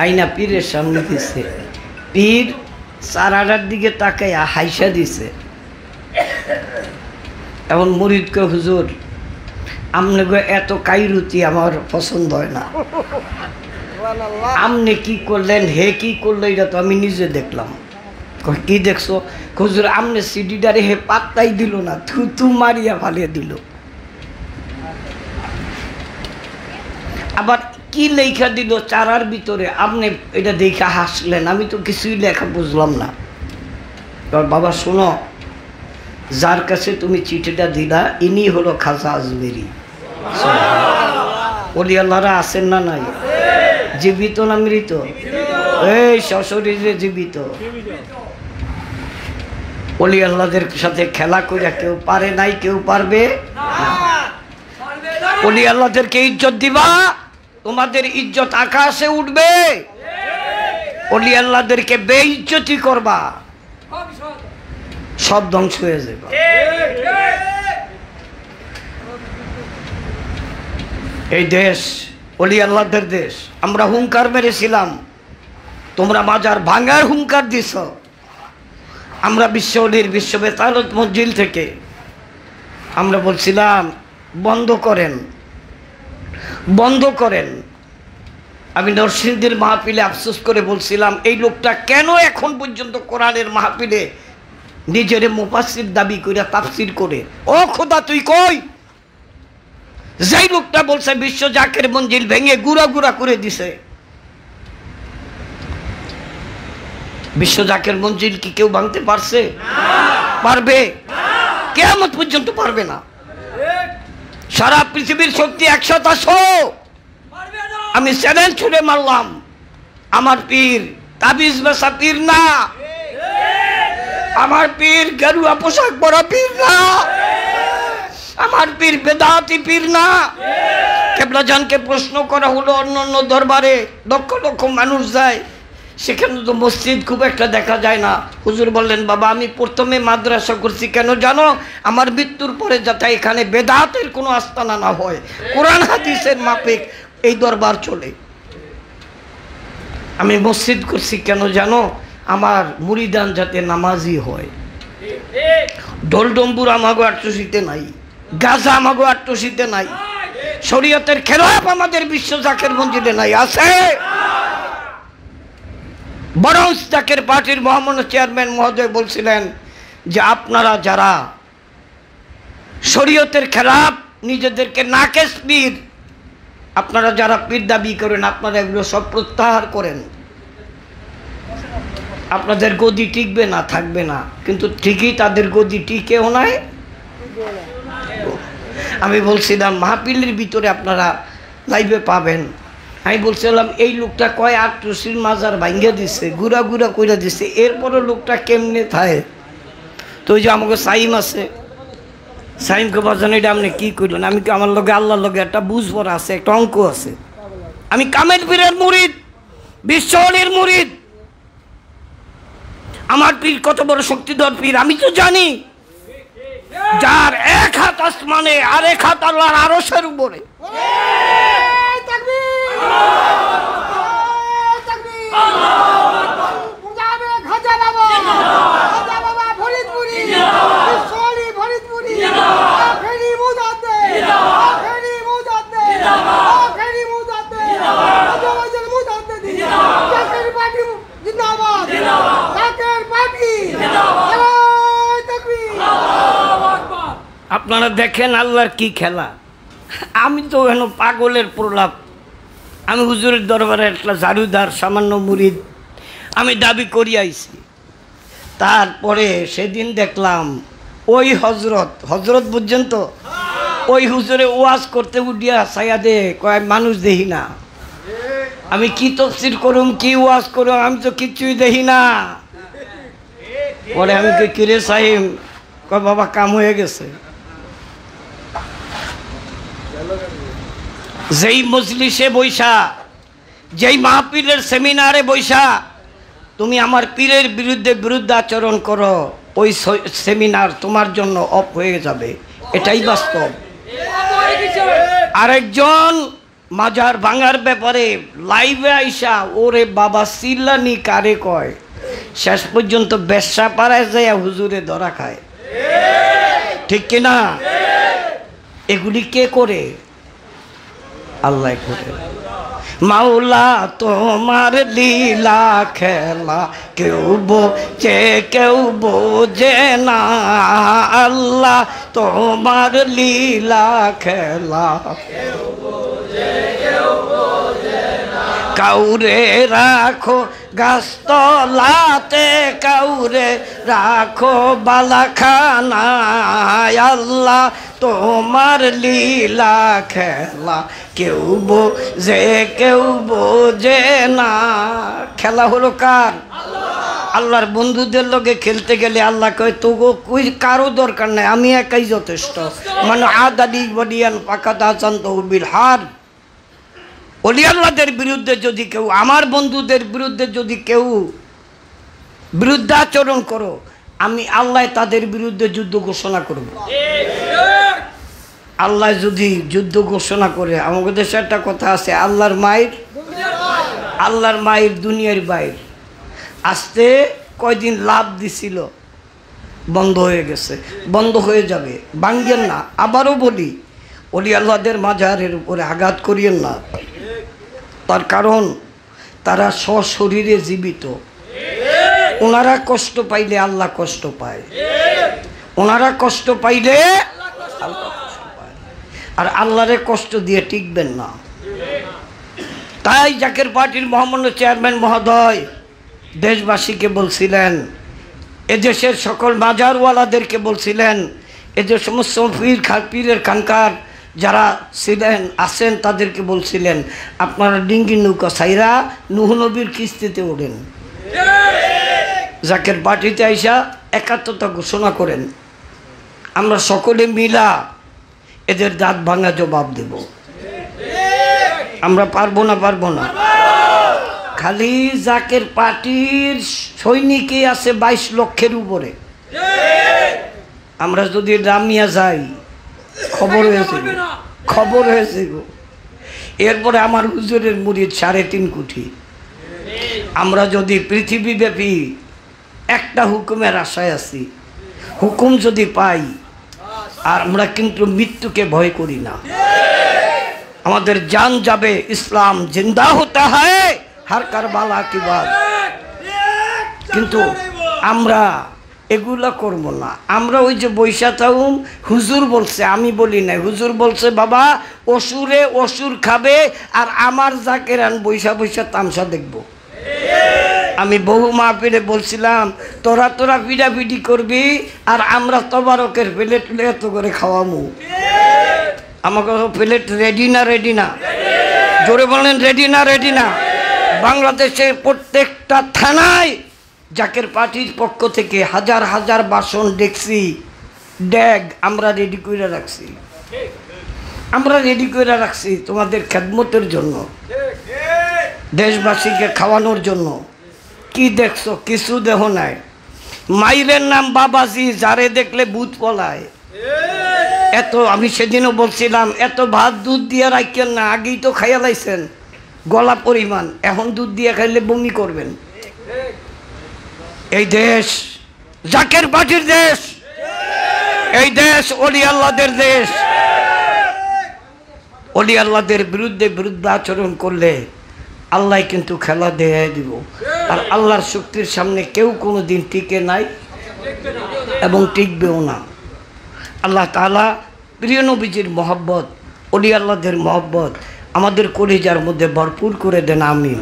আইনা পীরের সামনে দিছে। পীর চারাটার দিকে তাকাইয়া হাইসা দিছে। এমন মুরিদকে, হুজুর আমনে গো এত কাইরুতি আমার পছন্দ হয় না, আমনে কি করলেন, হে কি করলো, এটা তো আমি নিজে দেখলাম। কি দেখছো? হুজুর আমনে সিডিটারে হে পাত্তাই দিল না, থুতু মারিয়া ফালিয়ে দিল। আবার কি লেখা দিল চারার ভিতরে, আপনি এটা দেখে হাসলেন, আমি তো কিছুই লেখা বুঝলাম না। বাবা শোনো, যার কাছে তুমি চিঠিটা দিলা ইনি হলো খাজা আজমেরি। ওলি আল্লাহরা আছেন না নাই? জীবিত না মৃত? এই সশরীরে জীবিত। ওলি আল্লাহদের সাথে খেলা করে কেউ পারে নাই, কেউ পারবে না। ওলি আল্লাহদেরকে ইজ্জত দিবা, তোমাদের ইজ্জত আকাশে উঠবে। ওলি আল্লাহদেরকে বেইজ্জতি করবা, সব ধ্বংস হয়ে যাবে। এই দেশ ওলি আল্লাহদের দেশ। আমরা হুঙ্কার মেরেছিলাম, তোমরা মাজার ভাঙার হুঙ্কার দিছ। আমরা বিশ্ব অলির বিশ্ব বেতালত মঞ্জিল থেকে আমরা বলছিলাম বন্ধ করেন, বন্ধ করেন। আমি নরসিংদীর মাহফিলে আফসোস করে বলছিলাম, এই লোকটা কেন এখন পর্যন্ত কোরআনের মাহফিলে নিজের মুফাসসির দাবি করে তাফসির করে? ও খোদা তুই কই? যেই লোকটা বলছে বিশ্ব জাকের মঞ্জিল ভেঙে গুড়া গুড়া করে দিছে, বিশ্ব জাকের মঞ্জিল কি কেউ ভাঙতে পারছে? পারবে? কিয়ামত পর্যন্ত পারবে না। সারা পৃথিবীর শক্তি একসাথে আসো, আমি চ্যালেঞ্জ ছুড়ে মারলাম, আমার পীর তাবিজ বেচা পীর না, আমার পীর গেরুয়া পোশাক পরা পীর না, আমার পীর বেদাতি পীর না। কেবলাজানকে প্রশ্ন করা হলো, অন্য অন্য দরবারে লক্ষ লক্ষ মানুষ যায়, সেখানে তো মসজিদ খুব একটা দেখা যায় না। হুজুর বললেন, বাবা আমি প্রথমে মাদ্রাসা করছি কেন জানো? আমার মৃত্যুর পরে যাতে এখানে বেদাতের কোনো আস্তানা না হয়, কোরআন হাদিসের মাফিক এই দরবার চলে। আমি মসজিদ করছি কেন জানো? আমার মুরিদান যাতে নামাজি হয়। ঢোল ডম্বুর আমাগো আট্টসিতে নাই, গাজা আমাগো আট্টসিতে নাই, শরীয়তের খেলাফ আমাদের বিশ্ব জাকের মঞ্জিলে নাই। আছে বরং জাকের পার্টির মহামান্য চেয়ারম্যান মহোদয় বলছিলেন যে আপনারা যারা শরীয়তের খেলাফ, নিজেদেরকে নাকেশ পীর, আপনারা যারা পীর দাবি করেন, আপনারা এগুলো সব প্রত্যাহার করেন। আপনাদের গদি টিকবে না, থাকবে না, কিন্তু ঠিকই তাদের গদি টিকেও নাই। আমি বলছিলাম মাহফিলের ভিতরে আপনারা লাইভে পাবেন, আমি বলছিলাম এই লোকটা কয় আট্রসির মাজার ভাঙ্গা দিছে, গুড়া গুড়া করে দিছে, এরপরও লোকটা কেমনে থাকে? তো ওই যে আমাকে সাইম আছে, সাইমকে বাজানো, এটা আপনি কী করলেন? আমি কি আমার লগে আল্লাহর লগে একটা বুঝবরা আছে, একটা অঙ্ক আছে। আমি কামেল পীরের মুরিদ, বিশ্ব অলির মুরিদ। আমার পীর কত বড় শক্তিধর পীর আমি তো জানি, যার এক হাত আসমানে আর এক হাত আল্লাহর আরশের উপরে। আপনারা দেখেন আল্লাহর কি খেলা। আমি তো এন পাগলের প্রলাপ। আমি হুজুরের দরবারে একটা জারুদার সামান্য মুরিদ আমি দাবি করি আইছি। তারপরে সেদিন দেখলাম ওই হজরত বুঝছেন তো, ওই হুজুরে ওয়াজ করতে উঠিয়া ছায়া দে কয় মানুষ দেখি না। আমি কি তফসির করুম কি ওয়াজ করুম, আমি তো কিচ্ছুই দেখি না। পরে আমি কিরে সাহিম কয় বাবা কাম হয়ে গেছে। যেই মজলিসে বৈশা, যেই মাহফিলের সেমিনারে বৈশা তুমি আমার পীরের বিরুদ্ধে আচরণ করো, ওই সেমিনার তোমার জন্য অফ হয়ে যাবে, এটাই বাস্তব। আরেকজন মাজার ভাঙার ব্যাপারে লাইভে আইসা ওরে বাবা চিল্লানি কারে কয়, শেষ পর্যন্ত বেশ্যা পাড়ায় যায় হুজুরে ধরা খায়। ঠিক কিনা? এগুলি কে করে? আল্লাহ করে। মাওলা তোমার লীলা খেলা কেউ বোঝে কেউ বোঝে না। আল্লাহ তোমার লীলা খেলা কেউ বোঝে কেউ বোঝে না। কাউরে রাখো গাছতলাতে, কাউরে রাখো বালাখানায়। আল্লাহ তোমার লীলা খেলা কেউ বোঝে কেউ বোঝে না। খেলা হলো কার? আল্লাহর বন্ধুদের লগে খেলতে গেলে আল্লাহ কয় তো কই কারো দরকার নাই, আমি একাই যথেষ্ট। মানে আদাদি বডিয়ান পাকাদা চান্ত বিল হার। ওলি আল্লাহদের বিরুদ্ধে যদি কেউ, আমার বন্ধুদের বিরুদ্ধে যদি কেউ বিরুদ্ধাচরণ করো, আমি আল্লাহ তাদের বিরুদ্ধে যুদ্ধ ঘোষণা করব। আল্লাহ যদি যুদ্ধ ঘোষণা করে, আমাদের দেশে একটা কথা আছে, আল্লাহর মায়ের দুনিয়ার বাইর। আসতে কয়দিন লাভ দিছিল, বন্ধ হয়ে গেছে, বন্ধ হয়ে যাবে, ভাঙ্গেন না। আবারও বলি, ওলি আল্লাহদের মাজারের উপরে আঘাত করিয়েন না। তার কারণ তারা সশরীরে জীবিত। ওনারা কষ্ট পাইলে আল্লাহ কষ্ট পায়, ওনারা কষ্ট পাইলে আল্লাহ কষ্ট পায়। আর আল্লাহরে কষ্ট দিয়ে টিকবেন না। তাই জাকের পার্টির মহামান্য চেয়ারম্যান মহোদয় দেশবাসীকে বলছিলেন, এদেশের সকল মাজারওয়ালাদেরকে বলছিলেন, এদের সমস্ত পীরের খানকার যারা ছিলেন আছেন তাদেরকে বলছিলেন, আপনারা ডিঙ্গি নৌকা ছাইরা নূহ নবীর কিস্তিতে ওঠেন। জাকের পার্টিতে আইসা একাত্মতা ঘোষণা করেন, আমরা সকলে মিলা এদের দাঁত ভাঙা জবাব দেব। আমরা পারবো না? পারবো না। খালি জাকের পার্টির সৈনিকই আছে 22 লক্ষের উপরে। আমরা যদি রামিয়া যাই, খবর হয়েছে গো। এরপরে আমার হুজুরের মুরিদ 3.5 কোটি। আমরা যদি পৃথিবীব্যাপী একটা হুকুমের আশায় আছি, হুকুম যদি পাই, আর আমরা কিন্তু মৃত্যুকে ভয় করি না। আমাদের জান যাবে, ইসলাম জিন্দা হতে হয় হার কারবালা কি বাদ। কিন্তু আমরা এগুলা করব না। আমরা ওই যে বৈশা থাকুম, হুজুর বলছে, আমি বলি নাই, হুজুর বলছে বাবা অসুরে অসুর খাবে, আর আমার জাকেরান বৈশা বৈশা তামসা দেখব। আমি বহু মাহফিলে বলছিলাম, তোরা পিডাপিডি করবি, আর আমরা তবারকের প্লেট এত করে খাওয়ামু। আমাকে প্লেট রেডি না? জোরে বলেন, রেডি না? বাংলাদেশের প্রত্যেকটা থানায় জাকের পার্টির পক্ষ থেকে হাজার হাজার বাসন ডেকসি ড্যাগ আমরা রেডি করে রাখছি। তোমাদের খেদমতের জন্য, দেশবাসীকে খাওয়ানোর জন্য। কি দেখছো? কিছু দেহ নাই। মাইরের নাম বাবাজি, যারে দেখলে ভূত পলায়। এত আমি সেদিনও বলছিলাম, এত ভাত দুধ দিয়ে রাখেন না, আগেই তো খাইয়া লাইছেন গলা পরিমাণ, এখন দুধ দিয়ে খাইলে বমি করবেন। এই দেশ জাকের পার্টির দেশ, এই দেশ ওলি আল্লাহদের দেশ। ওলি আল্লাহদের বিরুদ্ধে আচরণ করলে আল্লাহ কিন্তু খেলা দিয়ে দিব। আর আল্লাহর শক্তির সামনে কেউ কোনো দিন টিকে নাই এবং টিকবেও না। আল্লাহ তাআলা প্রিয় নবীজির মহব্বত, ওলি আল্লাহদের মহব্বত আমাদের কলিজার মধ্যে ভরপুর করে দেন, আমিন।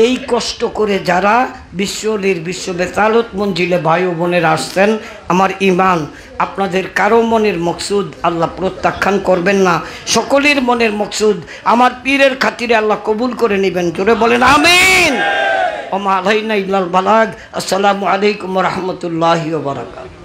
এই কষ্ট করে যারা বিশ্বলির বিশ্ববেতালত মঞ্জিলে ভাই ও বোনের আসছেন, আমার ইমান আপনাদের কারো মনের মকসুদ আল্লাহ প্রত্যাখ্যান করবেন না, সকলের মনের মকসুদ আমার পীরের খাতিরে আল্লাহ কবুল করে নেবেন। জোরে বলেন আমিন। ওমা আলাইনা ইল্লাল বালাগ। আসসালামু আলাইকুম ওয়া রাহমাতুল্লাহি ওয়া বারাকাতুহু।